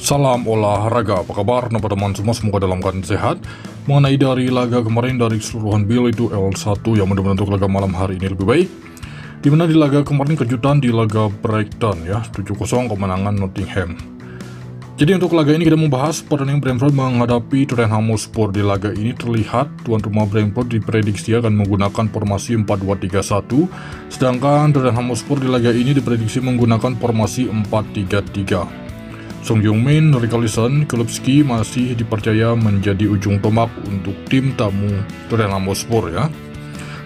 Salam olahraga, apa kabar teman-teman semua, semoga dalam keadaan sehat. Mengenai dari laga kemarin dari keseluruhan Bill itu L1 yang mudah-mudahan untuk laga malam hari ini lebih baik. Dimana di laga kemarin kejutan di laga Brighton ya, 7-0 kemenangan Nottingham. Jadi untuk laga ini kita membahas pertandingan Brentford menghadapi Tottenham Hotspur. Di laga ini terlihat tuan rumah Brentford diprediksi akan menggunakan formasi 4-2-3-1, sedangkan Tottenham Hotspur di laga ini diprediksi menggunakan formasi 4-3-3. Song Heung-min, Richarlison, Kulusevski masih dipercaya menjadi ujung tombak untuk tim tamu Tottenham Hotspur ya.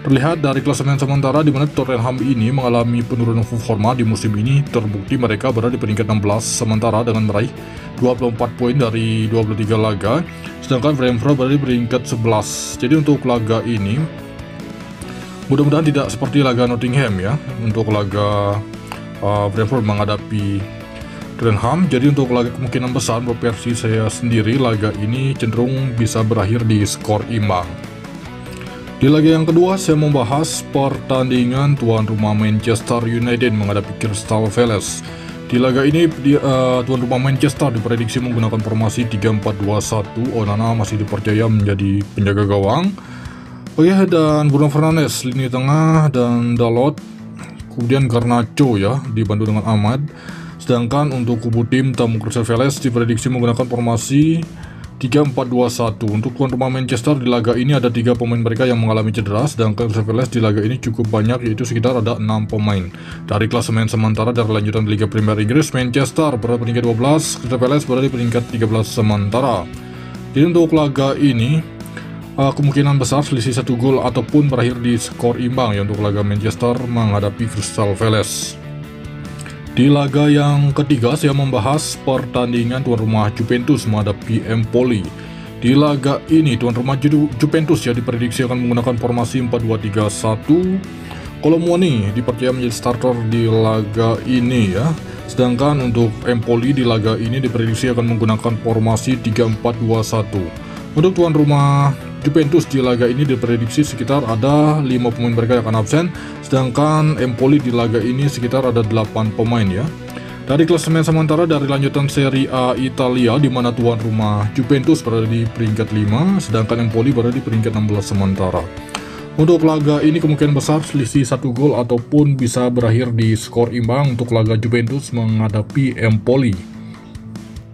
Terlihat dari klasemen sementara di mana Tottenham ini mengalami penurunan performa di musim ini, terbukti mereka berada di peringkat 16 sementara dengan meraih 24 poin dari 23 laga, sedangkan Brentford berada di peringkat 11. Jadi untuk laga ini mudah-mudahan tidak seperti laga Nottingham ya. Untuk laga Brentford menghadapi Tottenham, jadi untuk laga kemungkinan besar versi saya sendiri laga ini cenderung bisa berakhir di skor imbang. Di laga yang kedua saya membahas pertandingan tuan rumah Manchester United menghadapi Crystal Palace. Di laga ini tuan rumah Manchester diprediksi menggunakan formasi 3-4-2-1. Onana masih dipercaya menjadi penjaga gawang. Dan Bruno Fernandes lini tengah dan Dalot, kemudian Garnacho ya dibantu dengan Ahmad. Sedangkan untuk kubu tim tamu Crystal Palace diprediksi menggunakan formasi 3-4-2-1. Untuk tuan rumah Manchester di laga ini ada 3 pemain mereka yang mengalami cedera, sedangkan Crystal Palace di laga ini cukup banyak, yaitu sekitar ada 6 pemain. Dari klasemen sementara dari lanjutan Liga Premier Inggris, Manchester berada peringkat 12, Crystal Palace berada di peringkat 13 sementara. Jadi untuk laga ini kemungkinan besar selisih 1 gol ataupun berakhir di skor imbang ya untuk laga Manchester menghadapi Crystal Palace. Di laga yang ketiga saya membahas pertandingan tuan rumah Juventus menghadapi Empoli. Di laga ini tuan rumah Juventus ya diprediksi akan menggunakan formasi 4-2-3-1. Colomoni dipercaya menjadi starter di laga ini ya. Sedangkan untuk Empoli di laga ini diprediksi akan menggunakan formasi 3-4-2-1. Untuk tuan rumah Juventus di laga ini diprediksi sekitar ada 5 pemain mereka yang akan absen, sedangkan Empoli di laga ini sekitar ada 8 pemain ya. Dari klasemen sementara dari lanjutan Serie A Italia, di mana tuan rumah Juventus berada di peringkat 5, sedangkan Empoli berada di peringkat 16 sementara. Untuk laga ini kemungkinan besar selisih 1 gol ataupun bisa berakhir di skor imbang untuk laga Juventus menghadapi Empoli.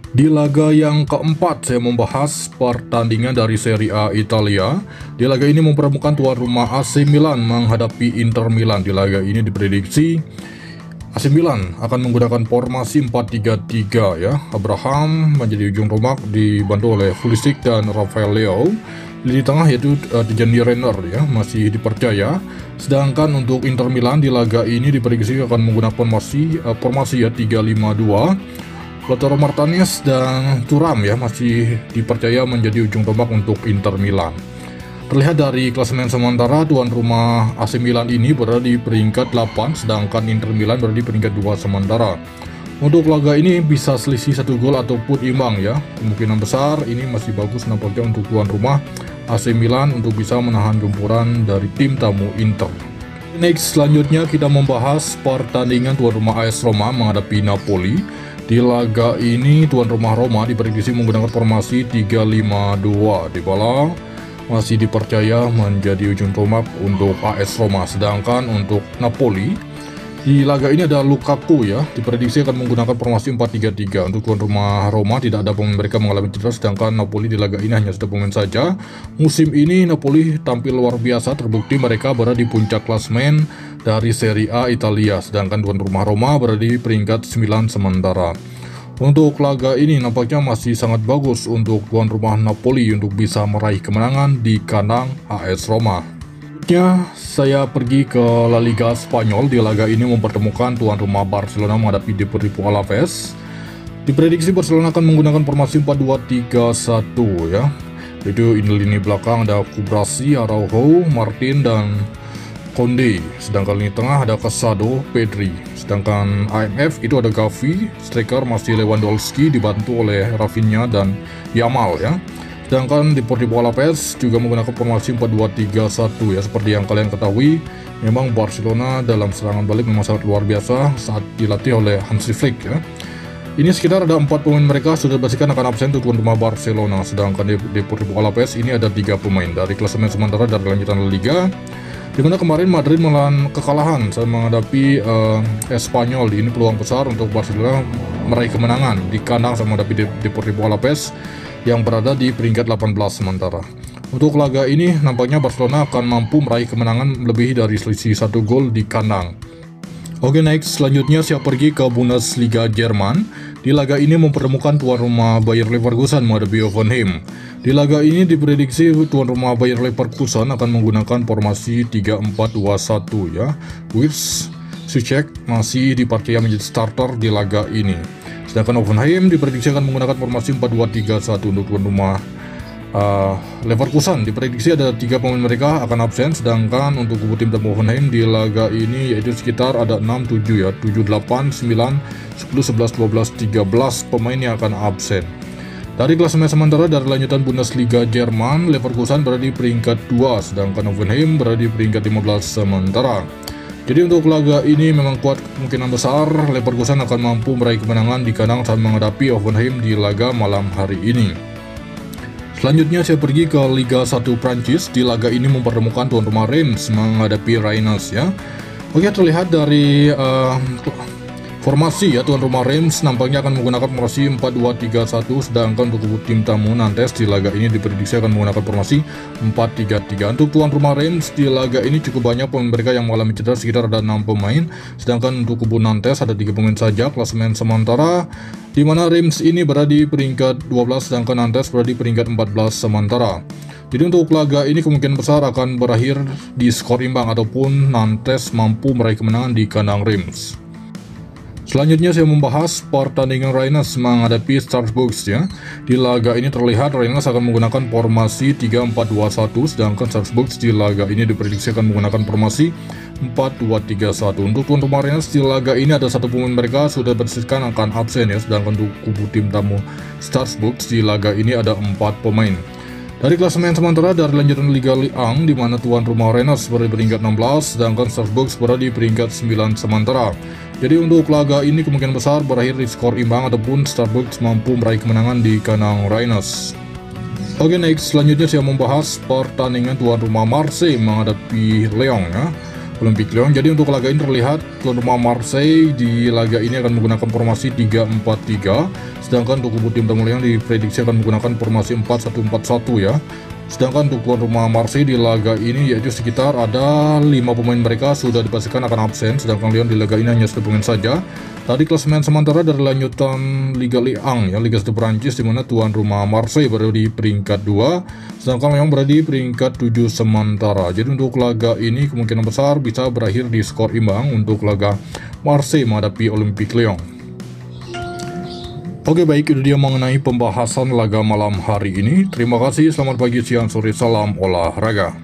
Di laga yang keempat saya membahas pertandingan dari Serie A Italia. Di laga ini mempertemukan tuan rumah AC Milan menghadapi Inter Milan. Di laga ini diprediksi AC Milan akan menggunakan formasi 4-3-3 ya. Abraham menjadi ujung tombak dibantu oleh Pulisic dan Rafael Leao. Di tengah yaitu Tijani Renner ya masih dipercaya. Sedangkan untuk Inter Milan di laga ini diprediksi akan menggunakan formasi ya 3-5-2. Lautaro Martinez dan Thuram ya masih dipercaya menjadi ujung tombak untuk Inter Milan. Terlihat dari klasemen sementara tuan rumah AC Milan ini berada di peringkat 8, sedangkan Inter Milan berada di peringkat 2 sementara. Untuk laga ini bisa selisih 1 gol ataupun imbang ya. Kemungkinan besar ini masih bagus nampaknya untuk tuan rumah AC Milan untuk bisa menahan gempuran dari tim tamu Inter. Next selanjutnya kita membahas pertandingan tuan rumah AS Roma menghadapi Napoli. Di laga ini tuan rumah Roma diprediksi menggunakan formasi 3-5-2. Dybala masih dipercaya menjadi ujung tombak untuk AS Roma. Sedangkan untuk Napoli di laga ini ada Lukaku ya, diprediksi akan menggunakan formasi 4-3-3. Untuk tuan rumah Roma tidak ada pemain mereka mengalami cedera, sedangkan Napoli di laga ini hanya 1 pemain saja. Musim ini Napoli tampil luar biasa, terbukti mereka berada di puncak klasemen dari Serie A Italia, sedangkan tuan rumah Roma berada di peringkat 9 sementara. Untuk laga ini nampaknya masih sangat bagus untuk tuan rumah Napoli untuk bisa meraih kemenangan di kandang AS Roma. Selanjutnya saya pergi ke La Liga Spanyol. Di laga ini mempertemukan tuan rumah Barcelona menghadapi Deportivo Alaves. Diprediksi Barcelona akan menggunakan formasi 4-2-3-1 ya. Itu ini lini belakang ada Kubrasi, Araujo, Martin dan Konde. Sedangkan lini tengah ada Casado, Pedri. Sedangkan AMF itu ada Gavi, striker masih Lewandowski dibantu oleh Rafinha dan Yamal ya. Sedangkan Deportivo Alaves juga menggunakan formasi 4-2-3-1 ya. Seperti yang kalian ketahui, memang Barcelona dalam serangan balik memang sangat luar biasa saat dilatih oleh Hansi Flick ya. Ini sekitar ada 4 pemain mereka sudah dipastikan akan absen untuk tuan rumah Barcelona. Sedangkan Deportivo Alaves ini ada 3 pemain dari klasemen sementara dari lanjutan La Liga, di mana kemarin Madrid menelan kekalahan saat menghadapi Espanyol. Ini peluang besar untuk Barcelona meraih kemenangan di kandang sama menghadapi Deportivo Alaves yang berada di peringkat 18 sementara. Untuk laga ini nampaknya Barcelona akan mampu meraih kemenangan lebih dari selisih 1 gol di kandang. Oke, next selanjutnya saya pergi ke Bundesliga Jerman. Di laga ini mempertemukan tuan rumah Bayer Leverkusen menghadapi Hoffenheim. Di laga ini diprediksi tuan rumah Bayer Leverkusen akan menggunakan formasi 3-4-2-1 ya. With Souček masih dipercaya menjadi starter di laga ini. Sedangkan Hoffenheim diprediksi akan menggunakan formasi 4-2-3-1 untuk tuan rumah Leverkusen. Diprediksi ada 3 pemain mereka akan absen, sedangkan untuk kubu tim tamu Hoffenheim di laga ini yaitu sekitar ada 6, 7 ya, 7, 8, 9, 10, 11, 12, 13 pemain yang akan absen. Dari klasemen sementara dari lanjutan Bundesliga Jerman, Leverkusen berada di peringkat 2, sedangkan Hoffenheim berada di peringkat 15 sementara. Jadi untuk laga ini memang kuat kemungkinan besar Leverkusen akan mampu meraih kemenangan di kandang saat menghadapi Hoffenheim di laga malam hari ini. Selanjutnya saya pergi ke Liga 1 Prancis. Di laga ini mempertemukan tuan rumah Reims menghadapi Rennes ya. Oke, terlihat dari formasi ya, tuan rumah Reims nampaknya akan menggunakan formasi 4-2-3-1, sedangkan untuk kubu tim tamu Nantes di laga ini diprediksi akan menggunakan formasi 4-3-3. Untuk tuan rumah Reims di laga ini cukup banyak pemain mereka yang mengalami cedera, sekitar ada 6 pemain, sedangkan untuk kubu Nantes ada 3 pemain saja. Klasemen sementara di mana Reims ini berada di peringkat 12, sedangkan Nantes berada di peringkat 14 sementara. Jadi untuk laga ini kemungkinan besar akan berakhir di skor imbang ataupun Nantes mampu meraih kemenangan di kandang Reims. Selanjutnya saya membahas pertandingan Rennes menghadapi Strasbourg ya. Di laga ini terlihat Rennes akan menggunakan formasi 3-4-2-1, sedangkan Strasbourg di laga ini diprediksi akan menggunakan formasi 4-2-3-1. Untuk tuan rumah Rennes di laga ini ada 1 pemain mereka sudah dipastikan akan absen ya, sedangkan untuk kubu tim tamu Strasbourg di laga ini ada 4 pemain. Dari klasemen sementara dari lanjutan Liga Liang, di mana tuan rumah Rennes berada di peringkat 16, sedangkan Strasbourg berada di peringkat 9 sementara. Jadi untuk laga ini kemungkinan besar berakhir di skor imbang ataupun Strasbourg mampu meraih kemenangan di kandang Rennes. Oke, next selanjutnya saya membahas pertandingan tuan rumah Marseille menghadapi Lyon ya, Olympique Lyon. Jadi untuk laga ini terlihat tuan rumah Marseille di laga ini akan menggunakan formasi 3-4-3, sedangkan untuk kubu tim tamu Lyon diprediksi akan menggunakan formasi 4-1-4-1 ya. Sedangkan untuk tuan rumah Marseille di laga ini yaitu sekitar ada 5 pemain mereka sudah dipastikan akan absen, sedangkan Lyon di laga ini hanya 1 pemain saja. Tadi klasemen sementara dari lanjutan Liga Liang ya, Liga 1 Prancis, di mana tuan rumah Marseille berada di peringkat 2, sedangkan Lyon berada di peringkat 7 sementara. Jadi untuk laga ini kemungkinan besar bisa berakhir di skor imbang untuk laga Marseille menghadapi Olympique Lyon. Oke, baik, itu dia mengenai pembahasan laga malam hari ini. Terima kasih, selamat pagi, siang, sore, salam olahraga.